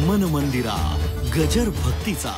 मन मंदिरा गजर भक्तीचा।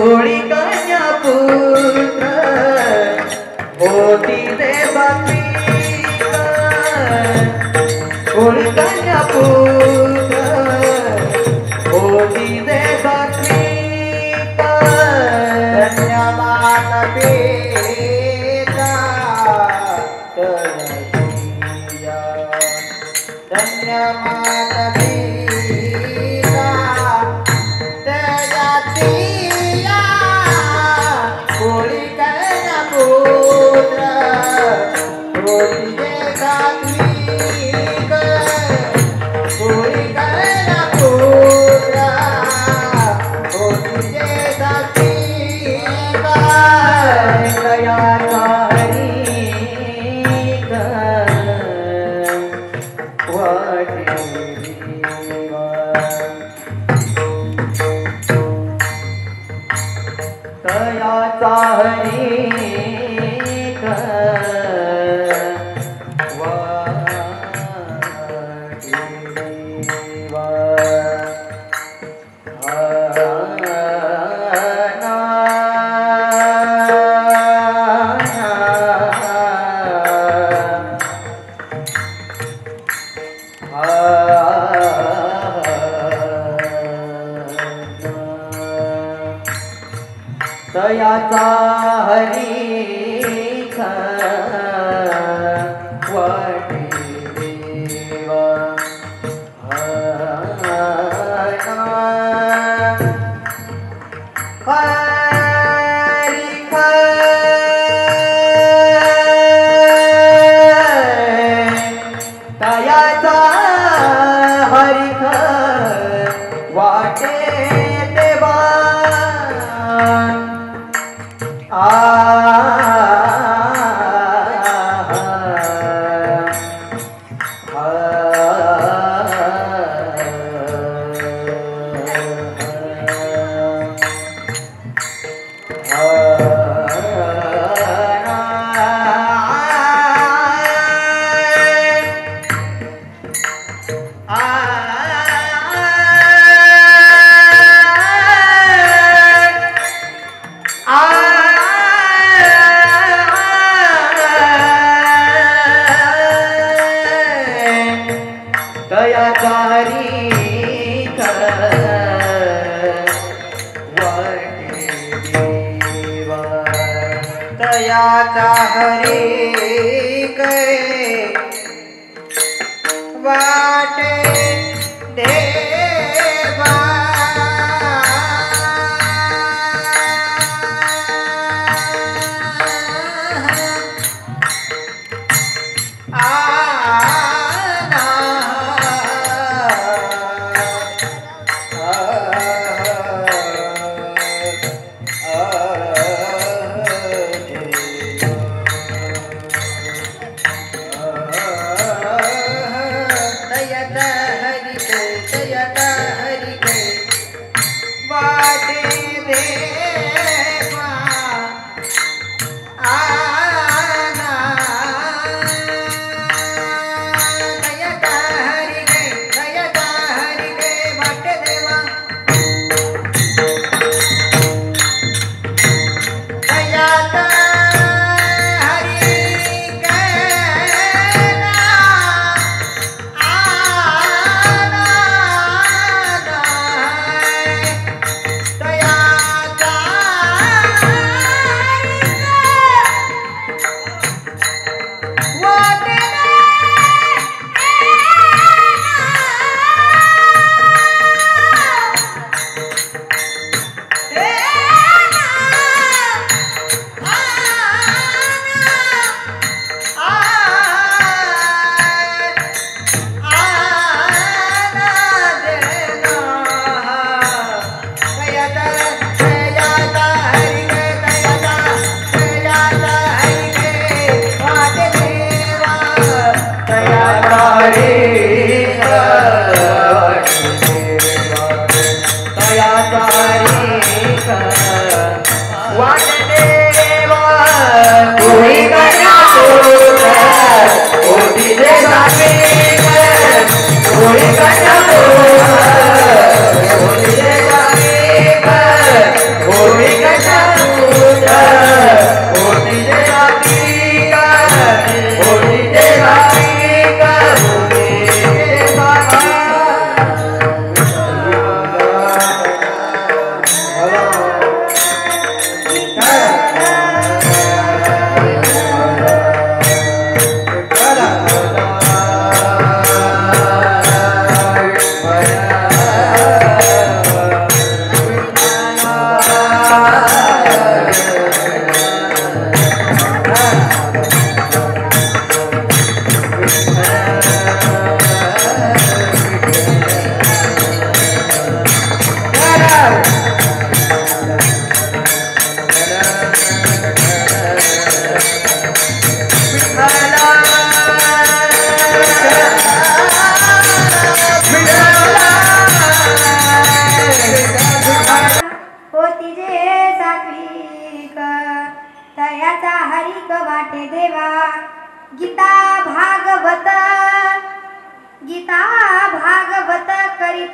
कोळी कन्या पुत्र होती देवाची कोळी कन्या पुत्र होती देवाची धन्यवाद पेता धन्यवाद तयाचा हरिक तयाचा हरिख वाटे देवा हरिख तयाचा हरिख वाटे देवा तयाचा हरिक वाटे देवा तयाचा हरिक वाटे देवा तयाचा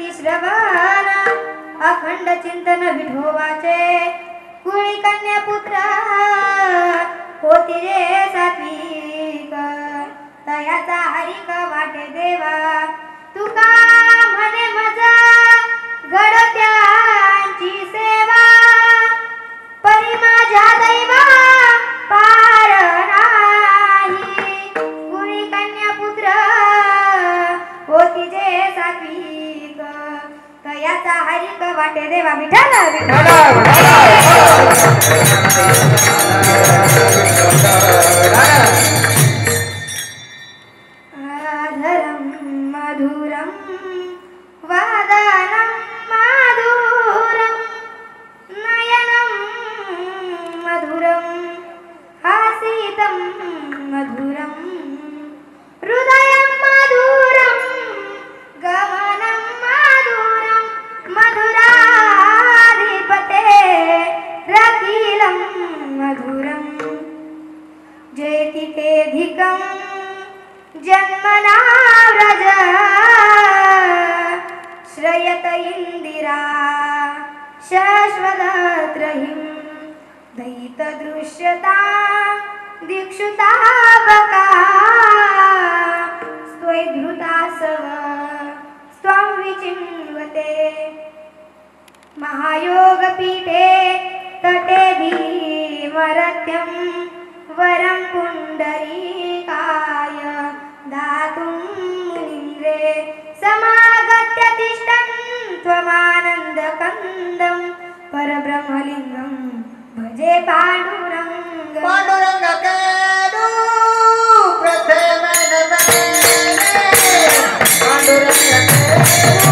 कीर्ती श्रवण अखंड चिंतन विठोबाचे कुळी कन्या पुत्र होती रे सात्विक तयाचा हरिक वाटे देवा तुका म्हणे मजा गडत्यांची सेवा परी माझ्या दैवा पार नाही कुळी कन्या पुत्र होती जे सात्विक तयाचा हरिक वाटे देवा विठ्ठल आधरं मधुरं वादनं माधुरं नयनं मधुरं हासितं मधुरं हृदयं मधुरं गमनं मधुरं मधुराधिपते रकीलं मधुरं जेतिकेधिकं जन्मना व्रज श्रयत इंदिरा शाश्वतत्रयीं दयित दृश्यता दीक्षुता बका स्वैधृतासव स्वं विचिन्वते महायोगपीठे तटे भीमरथ्यं वरं पुण्डरीकाय दातुं मुनीन्द्रे समागत्य तिष्ठन् त्वमानन्दकन्दं परब्रह्मलिङ्गं भजे पाण्डुरङ्ग पांडुरंग केडू प्रथमन बने पांडुरंग केडू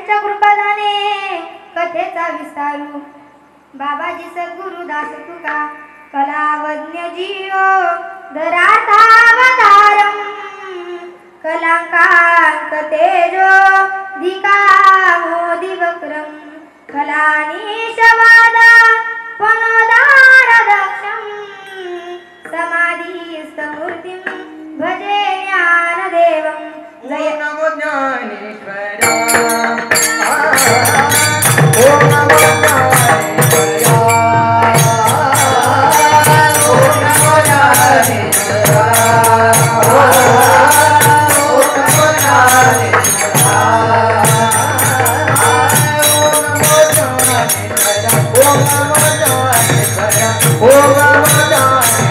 त्यांच्या कृपादाने कथेचा विस्तारू बाबाजी सद्गुरु दास तुका कलावज्ञ जीव धरार्थावतारम कलांकांत तेजो धिकामो दिवक्रम कलानीशवादा पनोदार दक्षम समाधिस्थमूर्तिं भजे ज्ञानदेवं जय नमो ज्ञानेश्वरा ओम नमो ज्ञानेश्वरा ओम नमो ज्ञानेश्वरा ओम नमो ज्ञानेश्वरा ओम नमो ज्ञानेश्वरा ओम नमो ज्ञानेश्वरा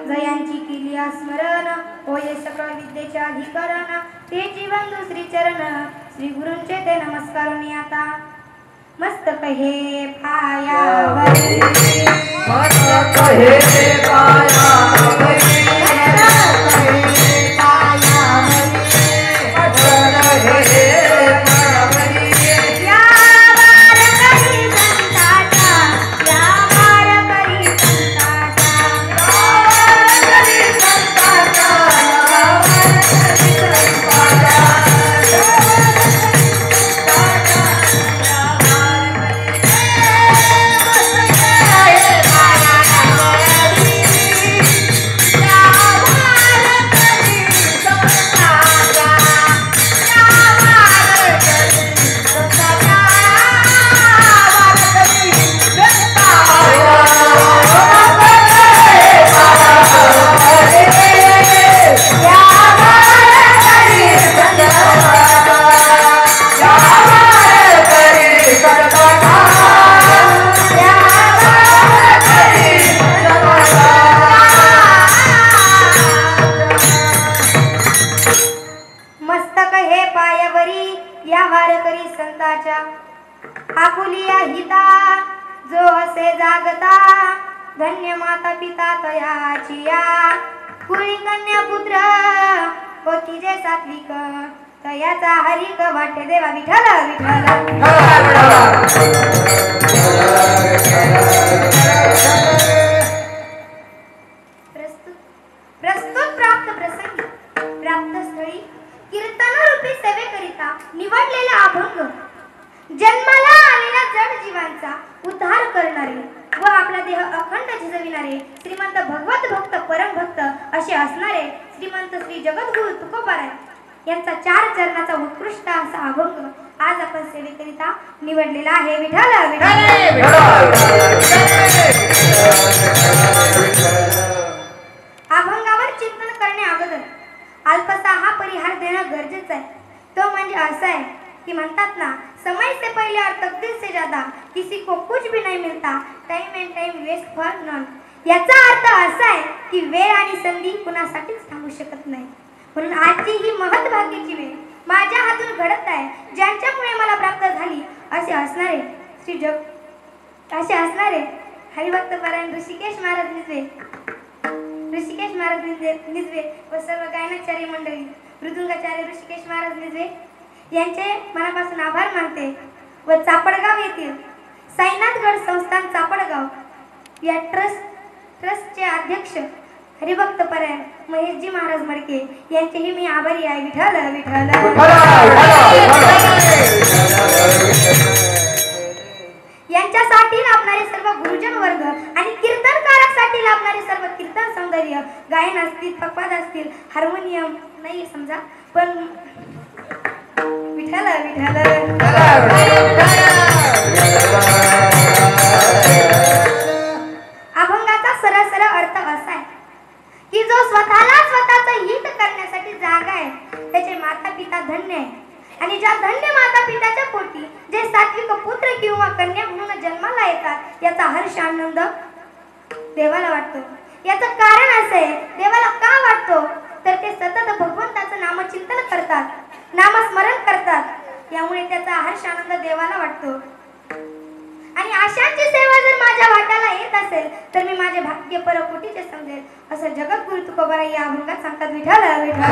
जयांची केली स्मरण होय सकळ विद्येचे अधिकरण तेची बंधू श्री चरण श्री गुरूंचे ते नमस्कार मी आता मस्तक हे पायावरी मस्तक हे पायावरी आकुलिया हिता जो असे जागता धन्य माता पिता तयाचिया कुळी कन्या पुत्र होती जे सात्विक तयाचा हरिक वाटे देवा विठ्ठल प्रस्तुत प्राप्त प्रसंगी प्राप्त स्थळी कीर्तन रूपी सेवेकरिता निवडलेला अभंग जन्माला आलेल्या जड जीवांचा उद्धार करणारे व आपला देह अखंड झिजविणारे श्रीमंत भगवत भक्त परमभक्त असे असणारे श्रीमंत श्री जगद्गुरु तुकोबाराय यांचा 4 चरणाचा उत्कृष्ट असा अभंग आज आपण सेवेकरिता निवडलेला आहे विठ्ठल अभंगावर चिंतन करणे अगोदर अल्पसा हा परिहार देणं गरजेचं आहे तो म्हणजे असा आहे कि म्हणतात ना समय से पहले और तकदीर से ज्यादा किसी को कुछ भी नहीं मिलता time and time waste for none याचा अर्थ असा आहे की वेळ आणि संधी कुणासाठीच थांबू शकत नाही म्हणून आजची ही महत्त्वाची वेळ माझ्या हातून घडत आहे, ज्यांच्यामुळे मला प्राप्त झाली असे असणारे हरिभक्त परायण ऋषिकेश महाराज निजवे व सर्व गायनाचार्य मंडळी, मृदुंगाचार्य ऋषिकेश महाराज निजवे यांचे मनापासून आभार मानते व चापडगाव येथील साईनाथगड संस्थान चापडगाव या ट्रस्टचे अध्यक्ष हरिभक्त परायण महेशजी महाराज मडके यांचेही मी आभारी आहे. विठ्ठल विठ्ठल. यांच्यासाठी लाभणारे सर्व गुरुजन वर्ग आणि कीर्तनकारासाठी लाभणारे सर्व कीर्तन सौंदर्य, गायन असतील, पकवाद असतील, हार्मोनियम नाही समजा पण विठ्ठल विठ्ठल. अभंगाचा सरळ सरळ अर्थ असा आहे की जो स्वतःचं हित करण्यासाठी जागा आहे त्याचे माता पिता धन्य आहे. आणि ज्या धन्य माता पिताच्या पोटी जे सात्विक पुत्र किंवा कन्या म्हणून जन्माला येतात याचा हर्ष आनंद देवाला वाटतो. याचं कारण असं आहे, देवाला का वाटतो तर ते सतत भगवंताचं नामचिंतन करतात, नामस्मरण करतात, यामुळे त्याचा हर्ष आनंद देवाला वाटतो. आणि अशांची सेवा जर माझ्या वाट्याला येत असेल तर मी माझे भाग्य परकोटीचे समजेल असं जगद्गुरु तुकोबाराय या अभंगात सांगतात. विठ्ठल विठ्ठल.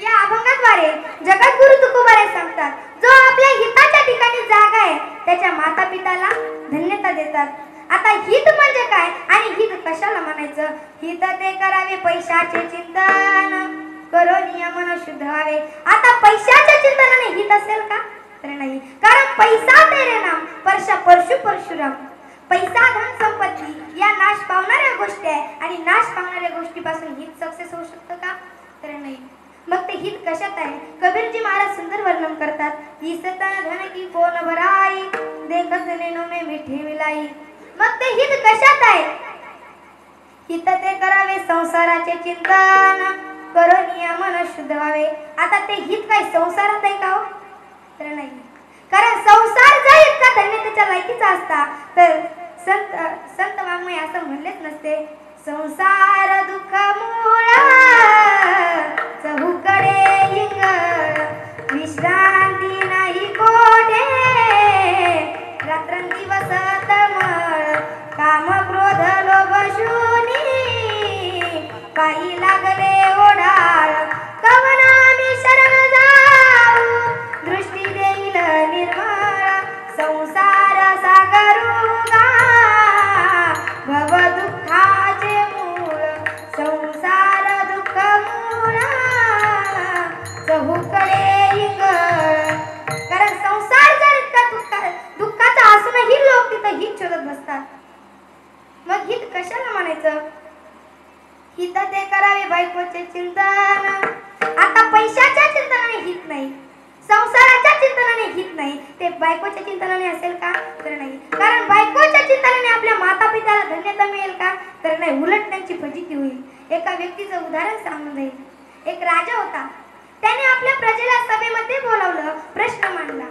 या अभंगाद्वारे जगद्गुरु तुकोबाराय सांगतात जो आपल्या हिताच्या ठिकाणी जागा आहे त्याच्या माता पिताला धन्यता देतात. आता हित म्हणजे काय आणि हित कशाला म्हणायचं? हित ते करावे पैशाचे चिंतन करून मन शुद्ध व्हावे. आता पैशाच्या चिंतनाने हित असेल का? तर नाही, कारण पैसा तेरे नाम परशा परशु परशुराम. पैसा धन संपत्ती या नाश पावणाऱ्या गोष्टी आहे आणि नाश पावणाऱ्या गोष्टीपासून हित सक्सेस होऊ शकतं का? तर नाही. मग ते हित कशात आहे? कबीरजी महाराज सुंदर वर्णन करतात. ईसता धन की कोण भराई देखत नेनो में मिठी मिलाई. मग ते हित कशात आहे? हित ते करावे संसाराचे चिंतन करून मन शुद्ध व्हावे. आता ते हित काय संसारात आहे का हो? तर नाही, कारण संसार जर इतका धन्यतेच्या लायकीचा असता तर संत वाङ्मय असं म्हणलेच नसते. संसार दुःख मूळ चहूकडे हिंग विश्रांती नाही कोठे रात्रंदिवस तळमळ काम क्रोध लोभ शूनी पायी लागले ओढाळ कवना मी शरण जाऊ दृष्टी देईल निर्मळ संसार सागरुगा भव दुःखाचे मूळ संसार दुःख मूळ चहूकडे हिंग. कारण संसार जर इतका दुःखाचा असूनही लोक तिथं हित शोधत बसतात. मग हित कशाला म्हणायचं? हित ते करावे बायकोचे चिंतन. आता पैशाच्या चिंतनाने हित नाही, संसाराच्या चिंतनाने हित नाही, ते बायकोच्या चिंतनाने असेल का? तर नाही, कारण बायकोच्या चिंतनाने आपल्या माता पित्याला धन्यता मिळेल का? तर नाही, उलट त्यांची फजिती होईल. एका व्यक्तीचं उदाहरण सांगून देईल. एक राजा होता, त्याने आपल्या प्रजेला सभेमध्ये बोलावलं, प्रश्न मांडला.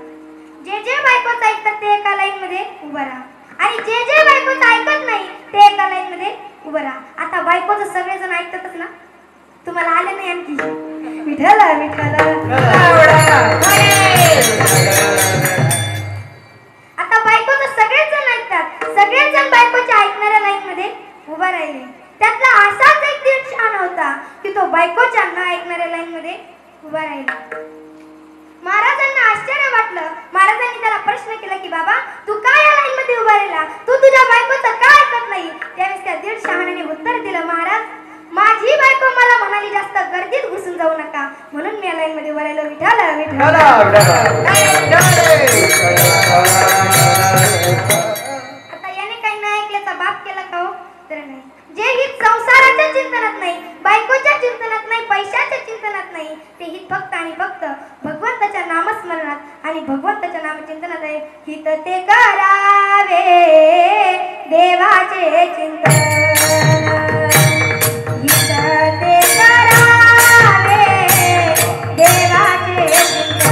जे जे बायकोचं ऐकतात ते एका लाईन मध्ये उभं राहा आणि जे जे बायकोचं ऐकत नाही ते एका लाईन मध्ये उभं राहा. आता बायकोचं सगळेजण ऐकतातच ना? तुम्हाला आले नाही आणखी? विठ्ठल विठ्ठल. आता बायकोचं सगळेच जण ऐकतात, सगळेच जण बायकोच्या ऐकणाऱ्या लाईन मध्ये उभा राहिले. त्यातला असाच एक दीड शहाणा होता की तो बायकोच्या न ऐकणाऱ्या लाईन मध्ये उभा राहिला. महाराजांना आश्चर्य वाटलं. महाराजांनी त्याला प्रश्न केला की बाबा तू काय या लाईन मध्ये उभा राहिला? तू तुझ्या बायकोचं का ऐकत नाही? त्यावेळेस त्या दीड शहाण्याने उत्तर दिलं, महाराज माझी बायको मला म्हणाली जास्त गर्दीत घुसून जाऊ नका म्हणून मी या लाईन मध्ये उभा राहिलो. विठ्ठल विठ्ठल. आता याने काही नाही ऐकल्याचा बाप केला का हो? तर नाही. जे हित संसाराच्या चिंतनात नाही, बायकोच्या चिंतनात नाही, पैशाच्या चिंतनात नाही, ते हित फक्त आणि फक्त भगवंताच्या नामस्मरणात आणि भगवंताच्या नामचिंतनात आहे. हित ते करावे देवाचे चिंतन. हित ते करावे देवाचे चिंतन.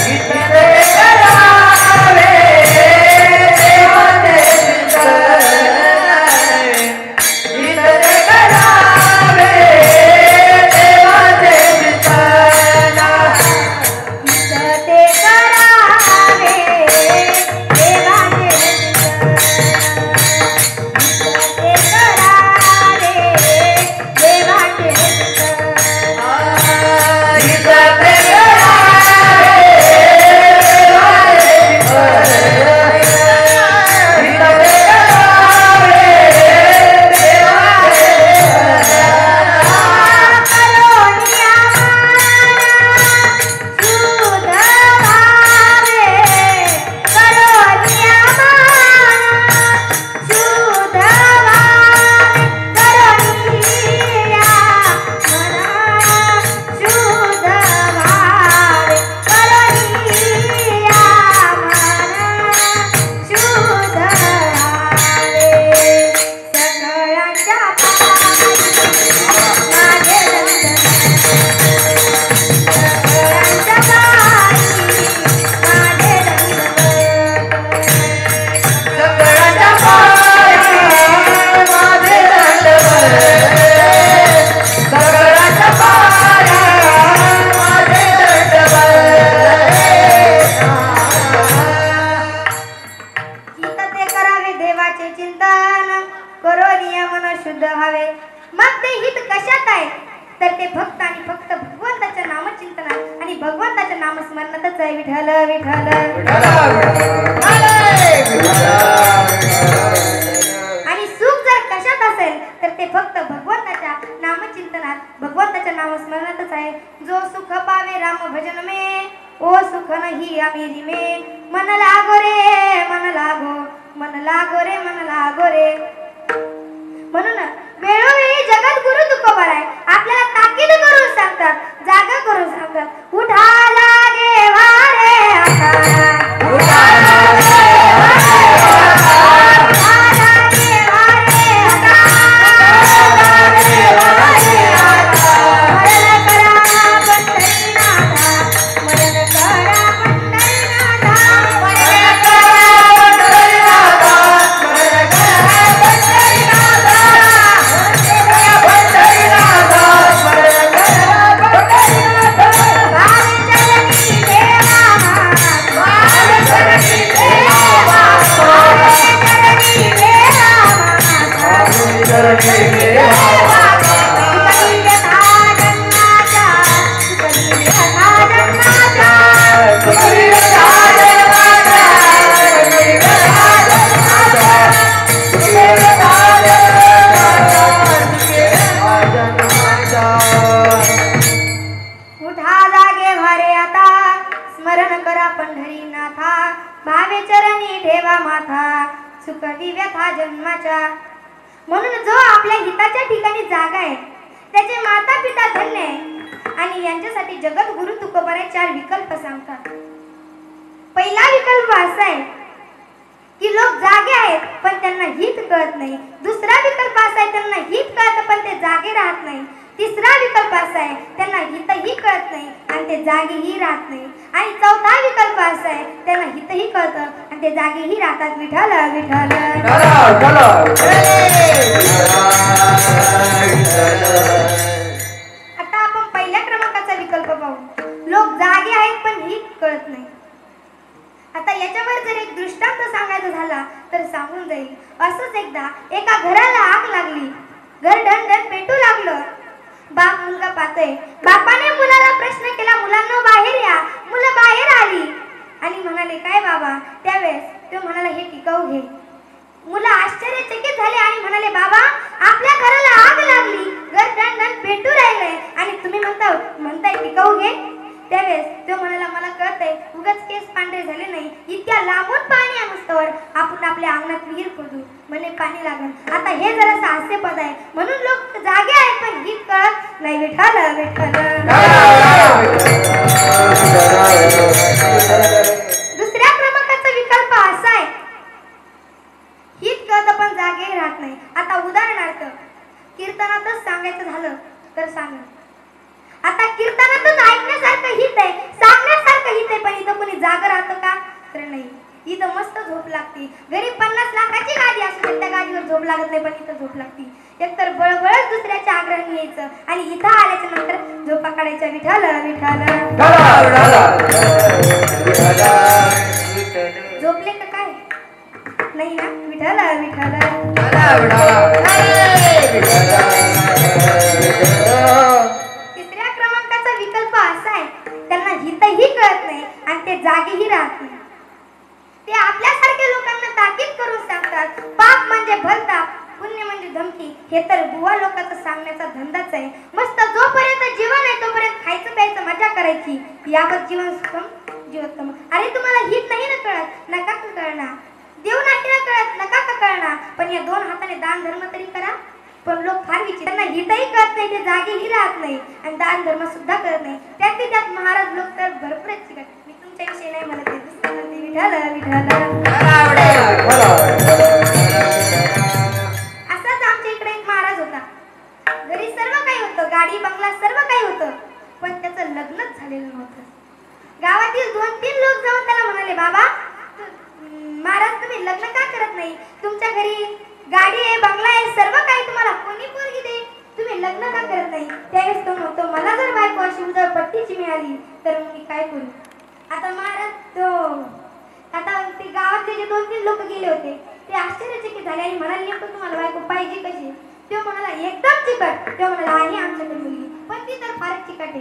हित ते करावे देवाचे चिंतन. हिताचे चिंतन करो नियमन शुद्ध व्हावे. मग ते हित कशात आहे तर ते फक्त आणि फक्त भगवंताच्या नामचिंतनात आणि भगवंताच्या नामस्मरणातच आहे. विठ्ठल विठ्ठल. आणि सुख जर कशात असेल तर ते फक्त भगवंताच्या नामचिंतनात भगवंताच्या नामस्मरणातच आहे. जो सुख पावे राम भजन में ओ सुख नाही आमिरी में. मन लागो रे मन लागो मन लागो रे मन लागो रे. म्हणून वेळोवेळी जगद्गुरु तुकोबाराय आपल्याला ताकीद करून सांगतात, जागा करून सांगतात. उठा लागे वारे आता, उठा लागे वारे आता, मरण करा पंढरीनाथा, मरण करा पंढरीनाथा, मरण करा पंढरीनाथा, मरण करा पंढरीनाथा. म्हणून जो आपल्या हिताच्या ठिकाणी जागा आहे त्याचे माता पिता धन्य आहे. आणि यांच्यासाठी जगद्गुरु तुकोबाराय 4 विकल्प सांगतात. पहिला विकल्प असा आहे की लोक जागे आहेत पण त्यांना हित कळत नाही. दुसरा विकल्प असा आहे त्यांना हित कळतं पण ते जागे राहत नाही. तिसरा विकल्प असा आहे त्यांना हितही कळत नाही आणि ते जागेही राहत नाही. आणि चौथा विकल्प असा आहे त्यांना हितही कळतं आणि ते जागेही राहतात. विठ्ठल विठ्ठल. आता आपण पहिल्या क्रमांकाचा विकल्प पाहू. लोक जागे आहेत पण हित कळत नाही. आता याच्यावर जर एक दृष्टांत सांगायचा झाला तर सांगून जाईल. असंच एकदा एका घराला आग लागली. घर ढणढण पेटू लागलं. बाप मुलगा पाहतोय. बापाने मुलाला प्रश्न केला, मुलांना बाहेर या. मुलं बाहेर आली आणि म्हणाले काय बाबा. त्यावेळेस तो म्हणाला हे टिकाऊ घे. मुलं आश्चर्यचकित झाले आणि म्हणाले बाबा आपल्या घराला आग लागली, घर ढणढण पेटू राहिलंय आणि तुम्ही म्हणताय टिकाऊ घे. त्यावेळेस तो म्हणाला मला कळतंय उगाच केस पांढरे झाले नाही. इतक्या लांबून पाणी आणस्तवर आपण आपल्या अंगणात विहीर खोदू म्हणे पाणी लागल. आता हे जरा हास्यपद आहे. म्हणून लोक जागे आहेत पण हित कळत नाही. विठ्ठल विठ्ठल. दुसऱ्या क्रमांकाचा विकल्प असा आहे हित कळत पण जागे राहत नाही. आता उदाहरणार्थ कीर्तनातच सांगायचं झालं तर सांगा. आता कीर्तनातच ऐकण्यासारखं हित आहे, सांगण्यासारखं हित आहे पण इथं कोणी जाग राहतं का तर नाही. इथं मस्त झोप लागते. घरी 50 लाखाची गाडी असते त्या गाडीवर झोप लागत नाही पण इथं झोप लागते. एकतर बळबळच दुसऱ्याच्या आग्रहाने यायचं आणि इथं आल्याच्या नंतर झोपा काढायच्या. विठ्ठल विठ्ठल. झोपले का काय नाही ना. विठ्ठल विठ्ठल. तिसऱ्या क्रमांकाचा विकल्प असा आहे त्यांना हितही कळत नाही आणि ते जागेही राहत नाही. ते आपल्यासारख्या लोकांना ताकीद करून सांगतात पाप म्हणजे भलताप, पुण्य म्हणजे धमकी. हे तर बुवा लोकांचं सांगण्याचा धंदाच आहे. मस्त जोपर्यंत जीवन आहे तोपर्यंत खायचं प्यायचं मजा करायची. यावत जीवन सुखम जीवोत्तम. अरे तुम्हाला हित नाही ना कळत नका का कळणार. देव नाही ना कळत नका का कळणार. पण या 2 हाताने दान धर्म तरी करा. पण लोक फार विचित्र. त्यांना हितही कळत नाही ते जागेही राहत नाही आणि दान धर्म सुद्धा करत नाही. त्यात महाराज लोक तर भरपूर आहेत. मी तुमच्याविषयी नाही म्हणत आहे. विठ्ठल विठ्ठल. असाच आमच्या इकडे एक महाराज होता. घरी सर्व काही होतं, गाडी बंगला सर्व काही होतं पण त्याचं लग्नच झालेलं नव्हतं. गावातील 2-3 लोक जाऊन त्याला म्हणाले बाबा महाराज तुम्ही लग्न का करत नाही. तुमच्या घरी गाडी आहे, बंगला आहे, सर्व काही तुम्हाला कोणी पोरगी दे, तुम्ही लग्न का करत नाही. त्यावेळेस तो म्हणतो मला जर बायको अशी उधळपट्टीची मिळाली तर मी काय करू. आता महाराज आता ते गावातले जे 2-3 लोक गेले होते ते आश्चर्यचकित झाले आणि म्हणाले नेमकं तुम्हाला बायको पाहिजे कशी? तो म्हणाला एकदम चिकट. तो म्हणाला आहे आमच्याकडे मुलगी, पण ती तर फारच चिकट आहे.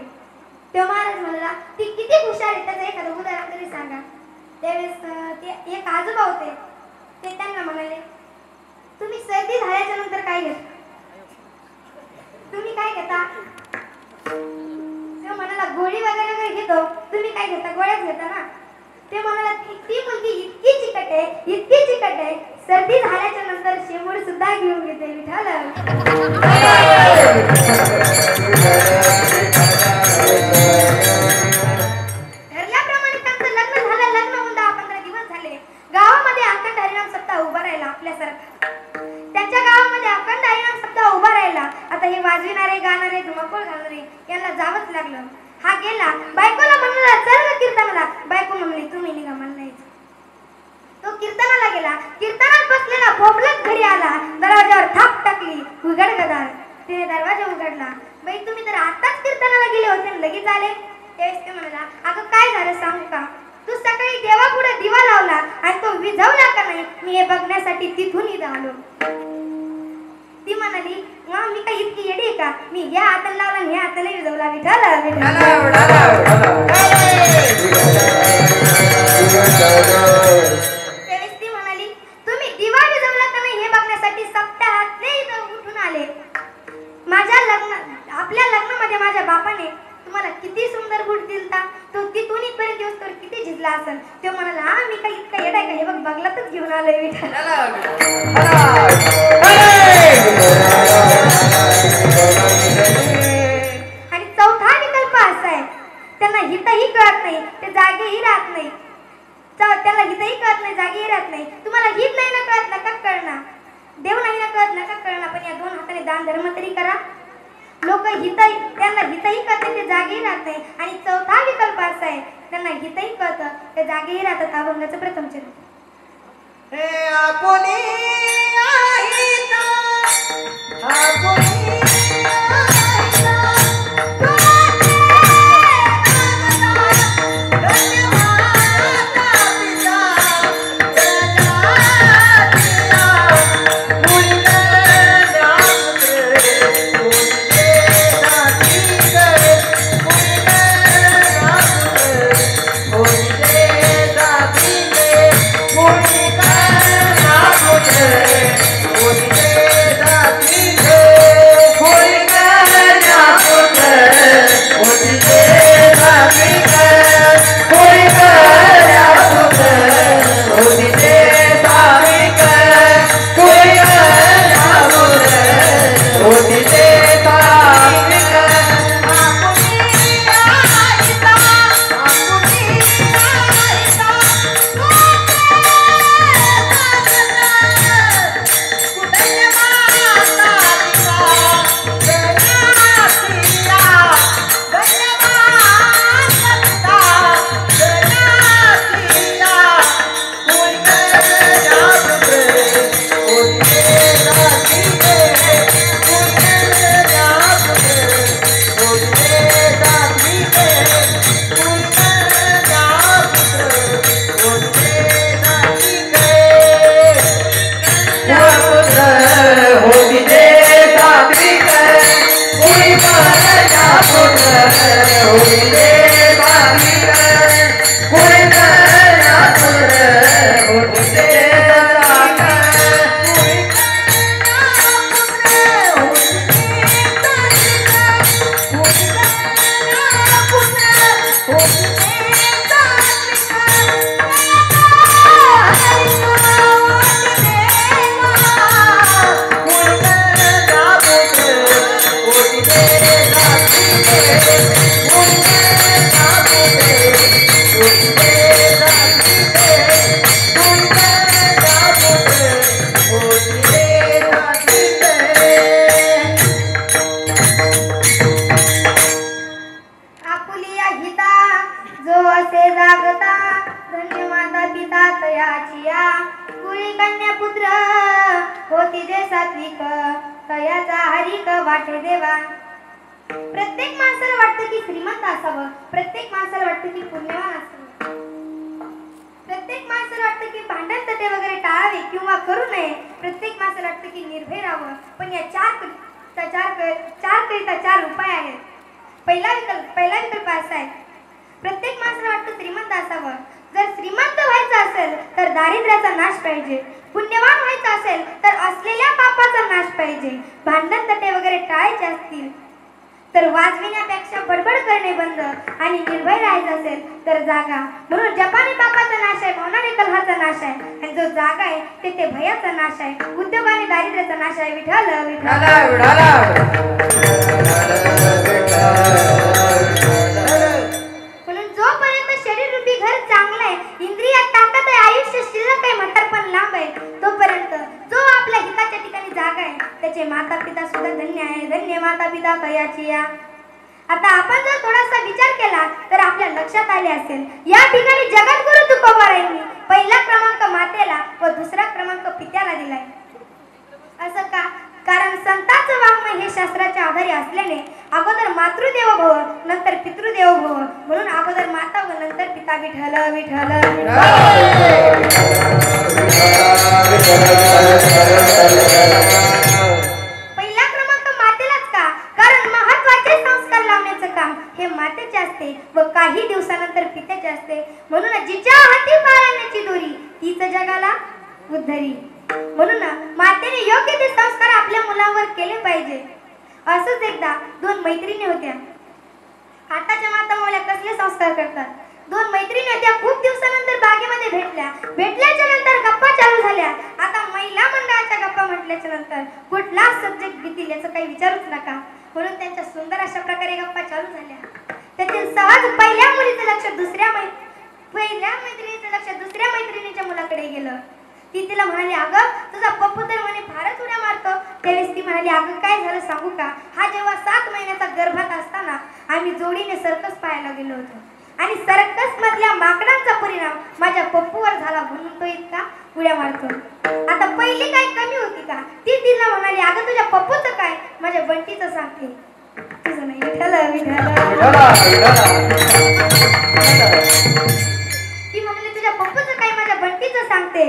तो महाराज म्हणाला ती किती हुशार आहे त्याचं एखादं उदाहरण तरी सांगा. त्यावेळेस ते एक आजोबा होते, ते त्यांना म्हणाले तुम्ही सर्दी झाल्याच्या नंतर काय घेता? तुम्ही काय घेता? तो म्हणाला गोळी वगैरे घेतो. तुम्ही काय घेता? गोळ्याच घेता ना. ते म्हणाला ती मुलगी इतकी चिकट आहे, इतकी चिकट आहे, सर्दी झाल्याच्या नंतर शेंबूड सुद्धा घेऊन घेते. विठ्ठल ठरल्याप्रमाणे त्यांचं लग्न झालं. लग्न होऊन 10-15 दिवस झाले. गावामध्ये अखंड हरिनाम सप्ताह उभा राहिला आपल्यासारखा. त्यांच्या गावामध्ये अखंड हरिनाम सप्ताह उभा राहिला. आता हे वाजविणारे, गाणारे, धुमाकूळ घालणारे यांना जावंच लागलं. हा गेला. बायकोला म्हणला चल ग कीर्तनाला. बायको म्हणली तुम्ही निघा, मला नाही. तो कीर्तनाला गेला. कीर्तनात बसलेला भोपलत घरी आला. दरवाजावर थाप टाकली. उघड गदार. तिने दरवाजा उघडला. बाई तुम्ही तर आताच कीर्तनाला गेले होते आणि लगेच आले. त्यावेळेस ते म्हणाला अगं काय झालं सांगू का? तू सकाळी देवापुढे दिवा लावला आणि तो विझवला का नाही, मी हे बघण्यासाठी तिथून इथं आलो. ती म्हणाली मी काय इतकी येडी आहे का? मी या हाताला लावला आणि ह्या हाताला विझवला. त्यावेळेस ती म्हणाली तुम्ही दिवा विझवला का नाही हे बघण्यासाठी सप्ताहातले इथं उठून आले. आपल्या लग्नामध्ये माझ्या बापाने तुम्हाला किती सुंदर बूट दिलता. तो तिथून इथपर्यंत दिवस तर किती झिजला असेल. तो म्हणाला मी काय इतका येडा आहे का? हे बघ बगलातच घेऊन आलोय विठ्ठल. आणि चौथा विकल्प असा आहे त्यांना हितही कळत नाही, ते जागेही राहत नाही. त्याला हितही कळत नाही, जागेही राहत नाही. तुम्हाला हित नाही ना कळत नका कळणार, देव नाही ना कळत नका कळणार, पण या दोन हाताने दान धर्म तरी करा. लोक त्यांना हितही कळते, ते जागेही राहत नाही. आणि चौथा विकल्प असा आहे त्यांना हितही कळतं, ते जागेही राहतात. अभंगाचं प्रथम चरण. प्रत्येक माणसाला वाटतं की श्रीमंत असावं, प्रत्येक माणसाला वाटतं की पुण्यवान असावं, प्रत्येक माणसाला वाटतं की भांडण तटे वगैरे टाळावे किंवा किंवा करू नये. प्रत्येक माणसाला वाटतं की निर्भय राहावं, पण या चार उपाय आहेत. पहिला विकल्प असा आहे, प्रत्येक माणसाला वाटतं श्रीमंत असावं. जर श्रीमंत व्हायचं असेल तर दारिद्र्याचा नाश पाहिजे. पुण्यवान व्हायचं असेल तर असलेल्या पापाचा नाश पाहिजे. भांडण तटे वगैरे टाळायचे असतील तर वाजविण्यापेक्षा बडबड करणे बंद. आणि निर्भय राहायचं असेल तर जागा. म्हणून जपानी पापाचा नाश आहे, मौनाने कलहाचा नाश आहे, आणि जो जागा आहे तेथे भयाचा नाश आहे, उद्योगाने दारिद्र्याचा नाश आहे. विठ्ठल विठ्ठल. म्हणून जोपर्यंत शरीर रूपी घर चांगलं आहे, इंद्रियात ताकद आहे, आयुष्य शिल्लक आहे, म्हातारपण लांब आहे, तोपर्यंत जो आपल्या हिताच्या ठिकाणी जागा आहे त्याचे माता पिता सुद्धा धन्य आहे. धन्य माता पिता कयाची या. आता आपण जर थोडासा विचार केला तर आपल्या लक्षात आले असेल, या ठिकाणी जगद्गुरु तुकोबारायांनी पहिला क्रमांक मातेला व दुसरा क्रमांक पित्याला दिलाय. असं का? कारण संतांचं वाङ्मय हे शास्त्राच्या आधारे असल्याने अगोदर मातृदेवो भव नंतर पितृदेवो भव. म्हणून अगोदर माता व नंतर पिता. विठ्ठल विठ्ठल. पहिला क्रमांक मातेलाच का? कारण महत्वाचे संस्कार लावण्याचं काम हे मातेचे असते व काही दिवसानंतर पित्याचे असते. म्हणून जिच्या हाती पाळण्याची दोरी तीच जगाला उद्धरी. म्हणून मातेने योग्य ते संस्कार आपल्या मुलांवर केले पाहिजे. असंच एकदा दोन मैत्रिणी होत्या. आताच्या माता मुल्या कसले संस्कार करतात. दोन मैत्रिणी होत्या, खूप दिवसानंतर बागेमध्ये भेटल्याच्या नंतर गप्पा चालू झाल्या. आता महिला मंडळाच्या गप्पा म्हटल्याच्या नंतर कुठला सब्जेक्ट घेतील याचं काही विचारूच नका. म्हणून त्यांच्या सुंदर अशा प्रकारे गप्पा चालू झाल्या. त्यातील सहज पहिल्या मुलीचं लक्ष दुसऱ्या मैत्रिणीच्या मुलाकडे गेलं. ती तिला म्हणाली, अगं तुझा पप्पू तर म्हणे फारच उड्या मारतो. त्यावेळेस ती म्हणाली, अगं काय झालं सांगू का? हा जेव्हा 7 महिन्याचा गर्भात असताना आम्ही जोडीने सर्कस पाहायला गेलो होतो, आणि सर्कस मधल्या माकडांचा परिणाम माझ्या पप्पूवर झाला, म्हणून तो इतका उड्या मारतो. आता पहिली काय कमी होती का? ती तिला म्हणाली, अगं तुझ्या पप्पूचं काय? माझ्या बंटीचं सांगते. तुझं नाही. विठ्ठल विठ्ठल. ती म्हणाली, तुझ्या पप्पूचं काय? माझ्या बंटीचं सांगते.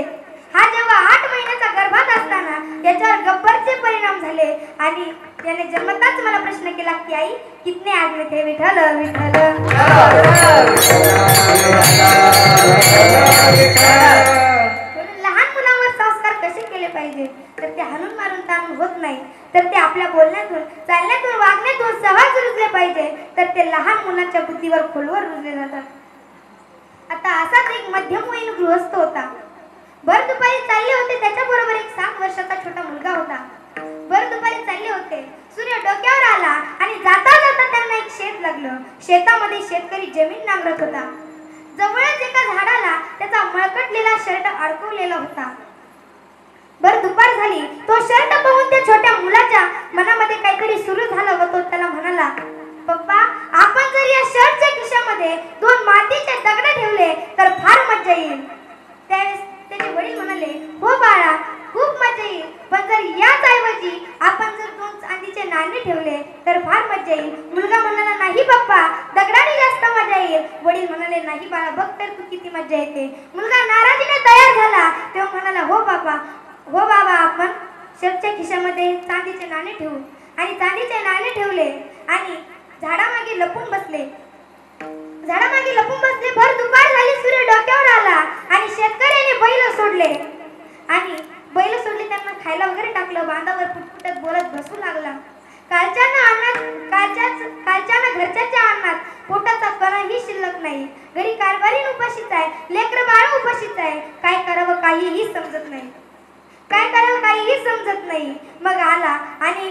हा जेव्हा 8 महिन्याचा गर्भात असताना याच्यावर गब्बरचे परिणाम झाले, आणि त्याने जन्मताच मला प्रश्न केला की आई कितने आदमी थे? विठ्ठल विठ्ठल. लहान मुलांवर संस्कार कसे केले पाहिजे तर ते हाणून मारून ताणून होत नाही, तर ते आपल्या बोलण्यातून, चालण्यातून, वागण्यातून सहज रुजले पाहिजे, तर ते लहान मुलांच्या बुद्धीवर खोलवर रुजले जातात. आता असाच एक मध्यमवयीन गृहस्थ होता. भर दुपारी चालले होते, त्याच्याबरोबर एक 7 वर्षाचा छोटा मुलगा होता. भर दुपारी चालले होते, सूर्य डोक्यावर आला आणि जाता जाता त्यांना एक शेत लागलं. शेतामध्ये शेतकरी जमीन नांगरत होता. जवळच एका झाडाला त्याचा मळकटलेला शर्ट अडकवलेला होता. भर दुपार झाली. तो शर्ट पाहून त्या छोट्या मुलाच्या मनामध्ये काहीतरी सुरू झालं व तो त्याला म्हणाला, पप्पा आपण जर या शर्टच्या खिशामध्ये 2 मातीचे दगड ठेवले तर फार मजा येईल. त्यावेळेस त्याचे वडील म्हणाले, हो बाळा खूप मजा येईल, पण जर याच ऐवजी आपण जर 2 चांदीचे नाणे ठेवले तर फार मजा येईल. मुलगा म्हणाला, नाही पप्पा दगडाने जास्त मजा येईल. वडील म्हणाले, नाही बाळा बघ तर तू किती मजा येते. मुलगा नाराजीने तयार झाला. तेव्हा म्हणाला, हो बाबा आपण शर्टच्या खिशामध्ये चांदीचे नाणे ठेवू. आणि चांदीचे नाणे ठेवले आणि झाडामागे लपून बसले. भर दुपार झाली, सूर्य डोक्यावर आला आणि शेतकऱ्याने बैल सोडले. आणि बैल सोडले, त्यांना खायला वगैरे टाकलं. बांधावर पुटपुटत बोलत बसू लागला. कालच्यानं घरच्याच्या अन्नात पोटाचा कणही शिल्लक नाही. घरी कारभारीण उपाशीच आहे, लेकरं बाळ उपाशीच आहे. काय करावं काहीही समजत नाही. मग आला आणि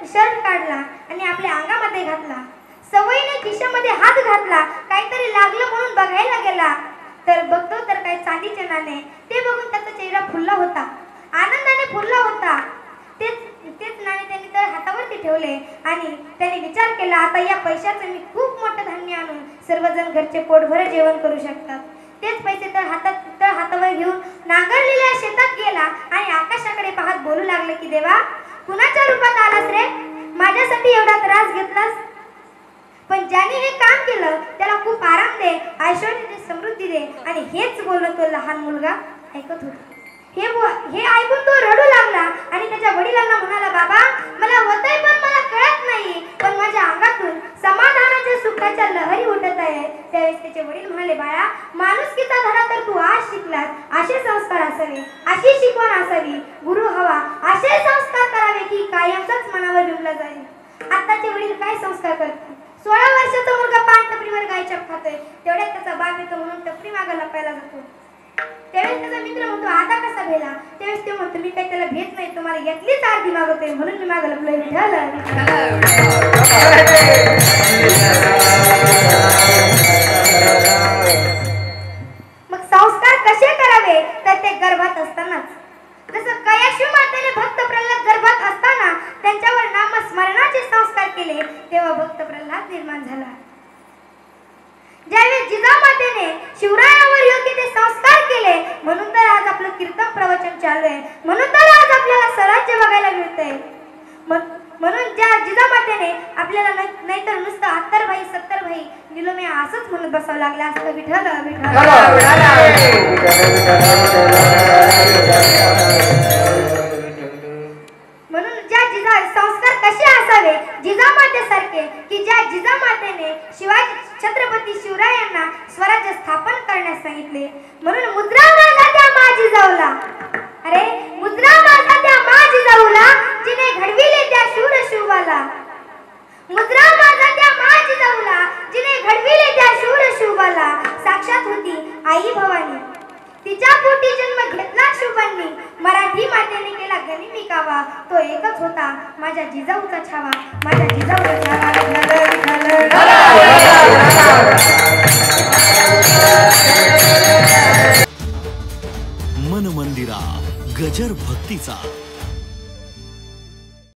शर्ट काढला आणि आपल्या अंगामध्ये घातला. सवयीने खिशामध्ये हात घातला. काहीतरी लागलं म्हणून बघायला गेला तर बघतो तर काय चांदीचे नाणे. ते बघून त्याचा चेहरा फुलला होता, आनंदाने फुलला होता. तेच नाणे त्यांनी तर हातावरती ठेवले आणि त्याने विचार केला, आता या पैशाचं मी खूप मोठं धान्य आणून सर्वजण घरचे पोटभर जेवण करू शकतात. तेच पैसे तर हातावर घेऊन नांगरलेल्या शेतात गेला आणि आकाशाकडे पाहत बोलू लागले की देवा कुणाच्या रूपात आलास रे? माझ्यासाठी एवढा त्रास घेतलास, पण ज्याने हे काम केलं त्याला खूप आराम दे, ऐश्वर्य दे, समृद्धी दे. आणि हेच बोललो तो लहान मुलगा. ऐकत होता. हे ऐकून तो रडू लागला आणि त्याच्या वडिलांना म्हणाला, बाबा मला होतंय पण मला कळत नाही, पण माझ्या अंगातून समाधानाच्या सुखाच्या लहरी उठत आहे. त्यावेळेस त्याचे वडील म्हणाले, बाळा माणुसकीचा धडा तर तू आज शिकलास, असे संस्कार असावे, अशी शिकवण असावी, गुरु हवा, असे संस्कार करावे की कायमचाच मनावर विमला जाईल. आताचे वडील काय संस्कार करतात? 16 वर्षाचा मुलगा पान टपरीवर गायच्या खातोय, तेवढ्यात त्याचा बाप येतो म्हणून टपरी मागे लपायला जातो. त्यावेळेस त्याचा मित्र म्हणतो, आता कसा भेला? त्यावेळेस ते म्हणतो, मी काही त्याला भेट नाही, तुम्हाला यातलीच आरती मागवतोय म्हणून मी मागे लपलोय. मग संस्कार कसे करावे? तर ते गर्भात असतानाच. जसं कयाशू मातेने भक्त प्रल्हाद गर्भात असताना त्यांच्यावर नामस्मरणाचे संस्कार केले, तेव्हा भक्त प्रल्हाद निर्माण झाला. ज्यावेळेस जिजामातेने शिवरायावर योग्य ते संस्कार केले, म्हणून तर आज आपलं कीर्तन प्रवचन चालू आहे, म्हणून तर आज आपल्याला स्वराज्य बघायला मिळतंय. म्हणून ज्या जिजामातेने आपल्याला नाहीतर नुसतं 70 भाई 70 भाई निलोमे असंच म्हणत बसावं लागलं असतं. विठ्ठल विठ्ठल. म्हणून ज्या संस्कार कसे असावे जिजामातेसारखे, की ज्या जिजामातेने शिवाजी छत्रपती शिवरायांना स्वराज्य स्थापन करण्यास सांगितले. म्हणून मुद्रा माझा त्या माझी जाऊला, अरे मुद्रा माझा त्या माझी जाऊला, जिने घडविले त्या शूर शिवाला. मुद्रा माझा त्या माझी जाऊला, जिने घडविले त्या शूर शिवाला. साक्षात होती आई भवानी, तिच्या पोटी जन्म घेतला शिवांनी. मराठी मातेने केला गनिमी कावा, तो एकच होता माझ्या जिजाऊचा छावा, माझ्या जिजाऊचा छावा. मन मंदिरा गजर भक्तीचा.